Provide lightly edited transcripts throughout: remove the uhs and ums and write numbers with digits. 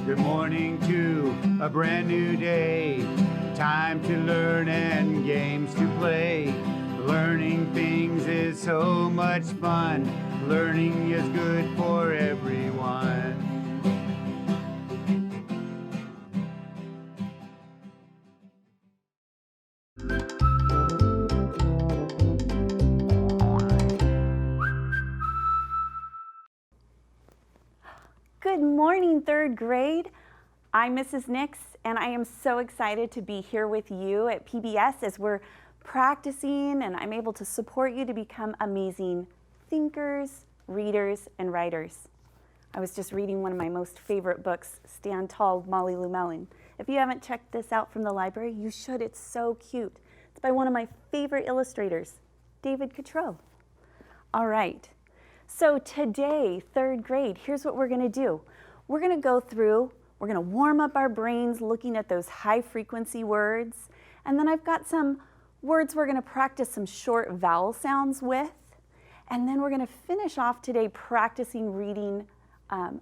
Good morning to a brand new day. Time to learn and games to play. Learning things is so much fun. Learning is good for everyone. Good morning, third grade. I'm Mrs. Nix, and I am so excited to be here with you at PBS as we're practicing and I'm able to support you to become amazing thinkers, readers, and writers. I was just reading one of my most favorite books, Stand Tall, Molly Llewellyn. If you haven't checked this out from the library, you should. It's so cute. It's by one of my favorite illustrators, David Cottrell. All right. So today, third grade, here's what we're going to do. We're going to go through, we're going to warm up our brains looking at those high frequency words. And then I've got some words we're going to practice some short vowel sounds with. And then we're going to finish off today practicing reading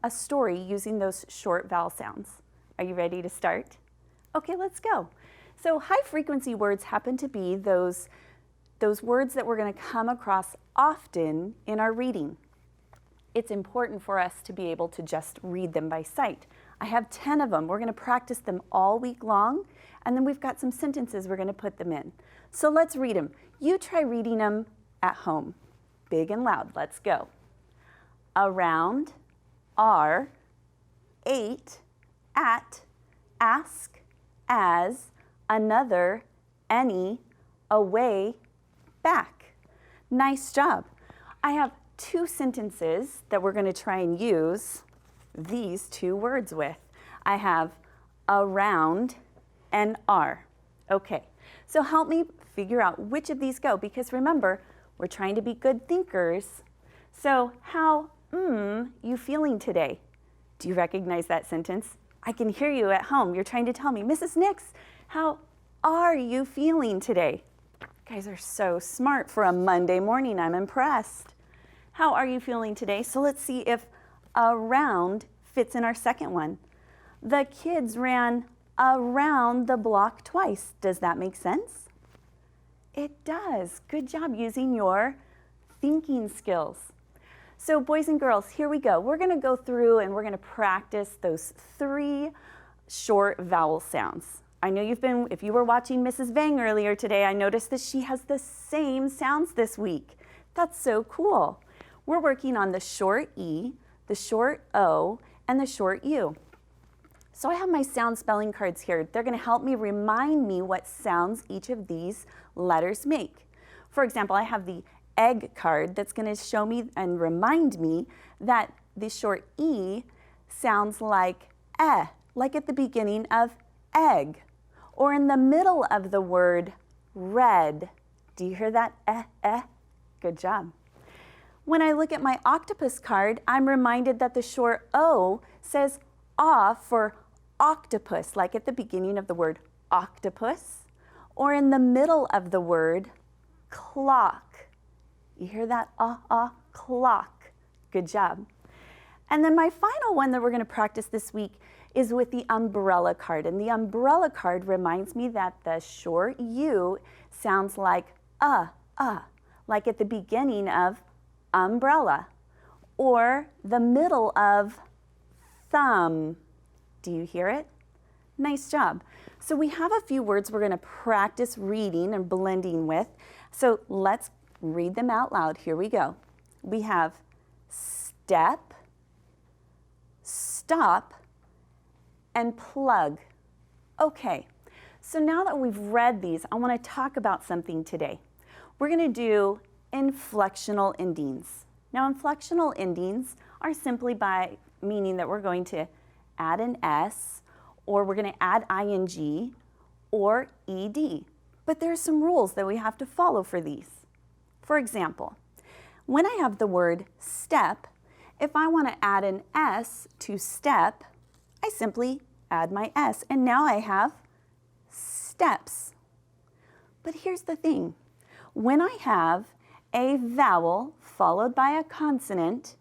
a story using those short vowel sounds. Are you ready to start? Okay, let's go. So high frequency words happen to be those words that we're going to come across often in our reading. It's important for us to be able to just read them by sight. I have 10 of them. We're going to practice them all week long, and then we've got some sentences we're going to put them in. So let's read them. You try reading them at home. Big and loud. Let's go. Around, are, ate, at, ask, as, another, any, away, back. Nice job. I have two sentences that we're going to try and use these two words with. I have around and are. Okay, so help me figure out which of these go, because remember, we're trying to be good thinkers. So how you feeling today? Do you recognize that sentence? I can hear you at home. You're trying to tell me, Mrs. Nix, how are you feeling today? You guys are so smart for a Monday morning. I'm impressed. How are you feeling today? So let's see if around fits in our second one. The kids ran around the block twice. Does that make sense? It does. Good job using your thinking skills. So boys and girls, here we go. We're going to go through and we're going to practice those 3 short vowel sounds. I know if you were watching Mrs. Vang earlier today, I noticed that she has the same sounds this week. That's so cool. We're working on the short E, the short O, and the short U. So I have my sound spelling cards here. They're going to help me remind me what sounds each of these letters make. For example, I have the egg card that's going to show me and remind me that the short E sounds like like at the beginning of egg, or in the middle of the word red. Do you hear that? Good job. When I look at my octopus card, I'm reminded that the short O says for octopus, like at the beginning of the word octopus, or in the middle of the word clock. You hear that? Clock. Good job. And then my final one that we're going to practice this week is with the umbrella card. And the umbrella card reminds me that the short U sounds like like at the beginning of umbrella, or the middle of thumb. Do you hear it? Nice job. So we have a few words we're going to practice reading and blending with. So let's read them out loud. Here we go. We have step, stop, and plug. Okay, so now that we've read these, I want to talk about something today. We're going to do inflectional endings. Now, inflectional endings are simply by meaning that we're going to add an S, or we're going to add ing, or ed. But there are some rules that we have to follow for these. For example, when I have the word step, if I want to add an S to step, I simply add my S, and now I have steps. But here's the thing. When I have a vowel followed by a consonant,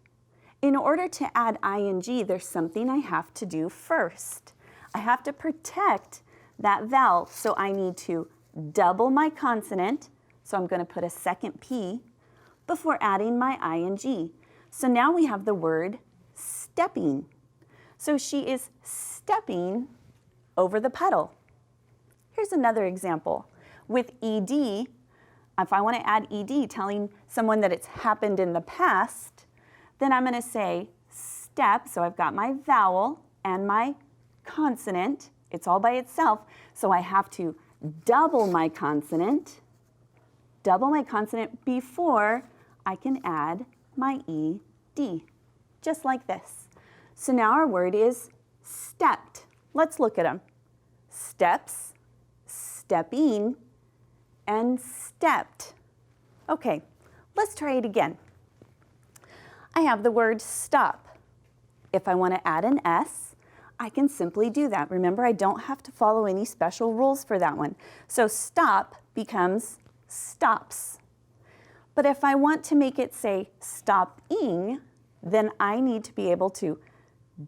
In order to add ing, there's something I have to do first. I have to protect that vowel, so I need to double my consonant, so I'm going to put a second P before adding my ing. So now we have the word stepping. So she is stepping over the puddle. Here's another example. With ed, if I want to add ed, telling someone that it's happened in the past, then I'm going to say step, so I've got my vowel and my consonant. It's all by itself, so I have to double my consonant before I can add my ed, just like this. So now our word is stepped. Let's look at them. Steps, stepping, and stepped. Okay, let's try it again. I have the word stop. If I want to add an S, I can simply do that. Remember, I don't have to follow any special rules for that one. So stop becomes stops. But if I want to make it say stopping, then I need to be able to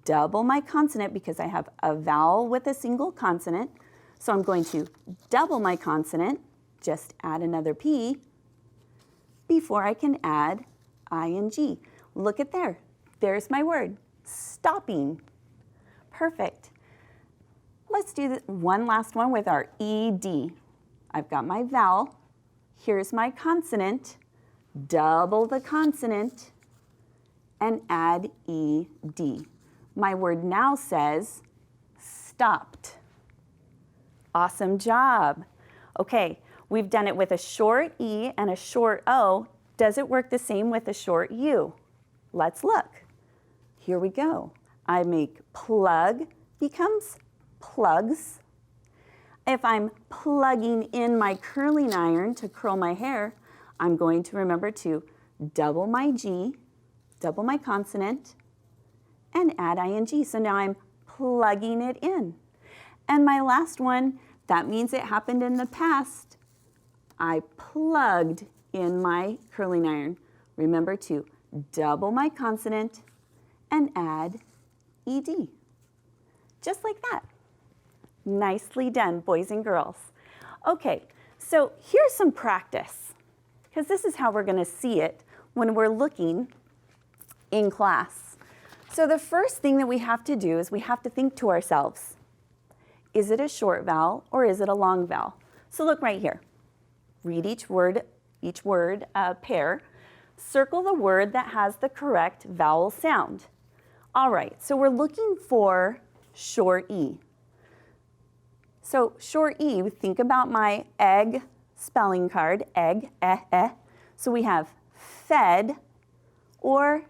double my consonant because I have a vowel with a single consonant. So I'm going to double my consonant, just add another P, before I can add ing. Look at there. There's my word, stopping. Perfect. Let's do one last one with our ed. I've got my vowel. Here's my consonant. Double the consonant and add ed. My word now says stopped. Awesome job. Okay, we've done it with a short E and a short O. Does it work the same with a short U? Let's look. Here we go. I make plug becomes plugs. If I'm plugging in my curling iron to curl my hair, I'm going to remember to double my G, double my consonant, and add ing. So now I'm plugging it in. And my last one, that means it happened in the past. I plugged in my curling iron. Remember to double my consonant and add ed. Just like that. Nicely done, boys and girls. Okay, so here's some practice, because this is how we're going to see it when we're looking in class. So the first thing that we have to do is we have to think to ourselves, is it a short vowel or is it a long vowel? So look right here. Read each word pair. Circle the word that has the correct vowel sound. All right, so we're looking for short E. So short E, think about my egg spelling card, egg, So we have fed or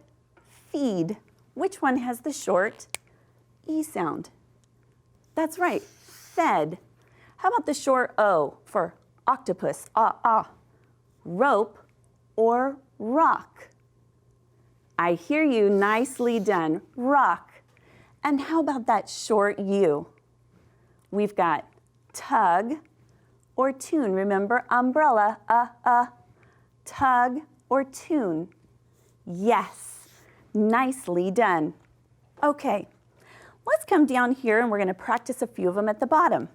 feed. Which one has the short E sound? That's right, fed. How about the short O for octopus, rope or rock? I hear you, nicely done, rock. And how about that short U? We've got tug or tune. Remember umbrella, tug or tune. Yes, nicely done. Okay, let's come down here and we're going to practice a few of them at the bottom.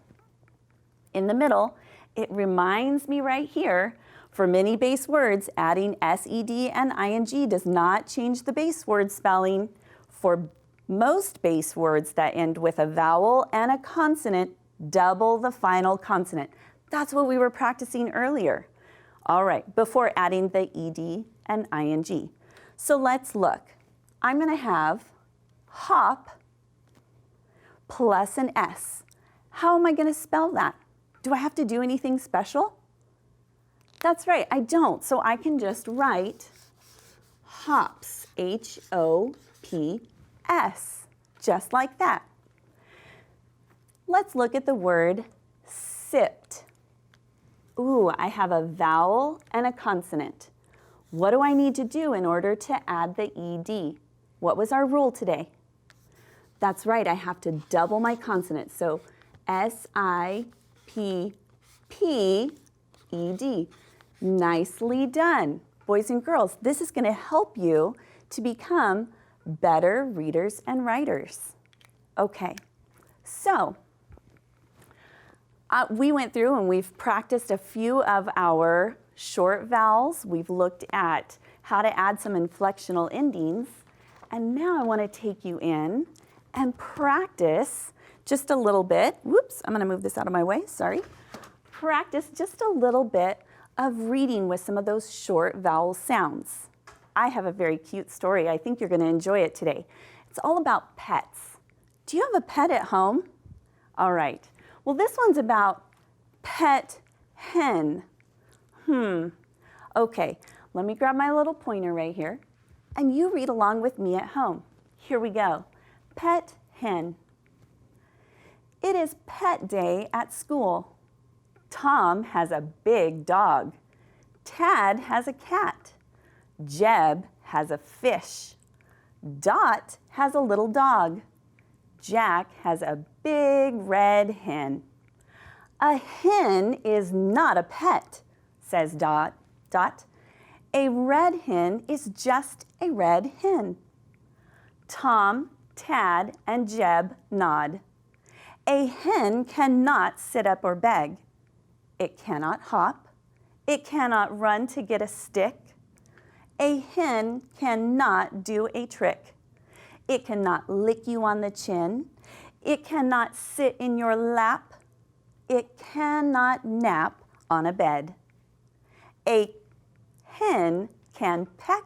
In the middle, it reminds me right here, for many base words, adding SED and ING does not change the base word spelling. For most base words that end with a vowel and a consonant, double the final consonant. That's what we were practicing earlier. All right, before adding the ED and ING. So let's look. I'm going to have hop plus an S. How am I going to spell that? Do I have to do anything special? That's right, I don't. So I can just write hops, H-O-P-S, just like that. Let's look at the word sipped. Ooh, I have a vowel and a consonant. What do I need to do in order to add the ED? What was our rule today? That's right, I have to double my consonant. So S-I-P-P-E-D. Nicely done. Boys and girls, this is going to help you to become better readers and writers. Okay, so we went through and we've practiced a few of our short vowels. We've looked at how to add some inflectional endings. And now I want to take you in and practice just a little bit. Whoops, I'm going to move this out of my way, sorry. Practice just a little bit of reading with some of those short vowel sounds. I have a very cute story. I think you're going to enjoy it today. It's all about pets. Do you have a pet at home? All right. Well, this one's about pet hen. Okay, let me grab my little pointer right here, and you read along with me at home. Here we go. Pet hen. It is pet day at school. Tom has a big dog. Tad has a cat. Jeb has a fish. Dot has a little dog. Jack has a big red hen. A hen is not a pet, says Dot. A red hen is just a red hen. Tom, Tad, and Jeb nod. A hen cannot sit up or beg. It cannot hop. It cannot run to get a stick. A hen cannot do a trick. It cannot lick you on the chin. It cannot sit in your lap. It cannot nap on a bed. A hen can peck,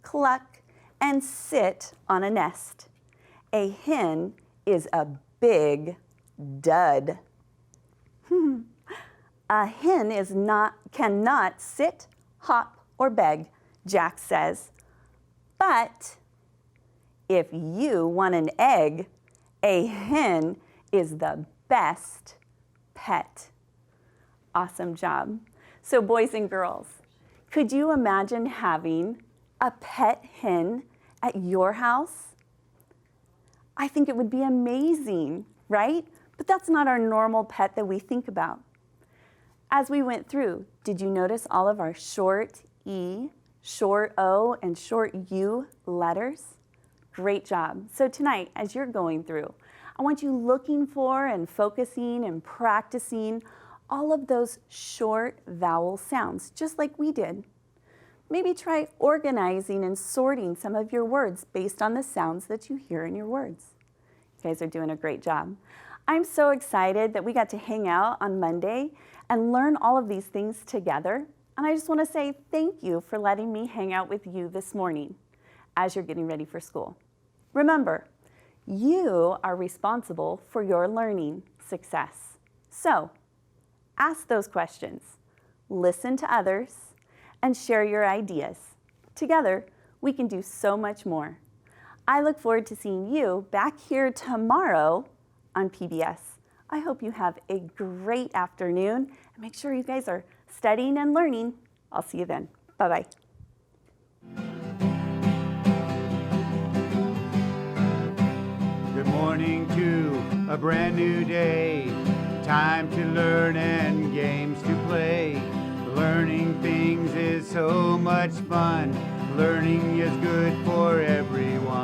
cluck, and sit on a nest. A hen is a big dud. A hen cannot sit, hop, or beg, Jack says. But if you want an egg, a hen is the best pet. Awesome job. So boys and girls, could you imagine having a pet hen at your house? I think it would be amazing, right? But that's not our normal pet that we think about. As we went through, did you notice all of our short E, short O, and short U letters? Great job. So tonight, as you're going through, I want you looking for and focusing and practicing all of those short vowel sounds, just like we did. Maybe try organizing and sorting some of your words based on the sounds that you hear in your words. You guys are doing a great job. I'm so excited that we got to hang out on Monday and learn all of these things together. And I just want to say thank you for letting me hang out with you this morning as you're getting ready for school. Remember, you are responsible for your learning success. So, ask those questions, listen to others, and share your ideas. Together, we can do so much more. I look forward to seeing you back here tomorrow on PBS. I hope you have a great afternoon, and make sure you guys are studying and learning. I'll see you then. Bye-bye. Good morning to a brand new day. Time to learn and games to play. Learning things is so much fun. Learning is good for everyone.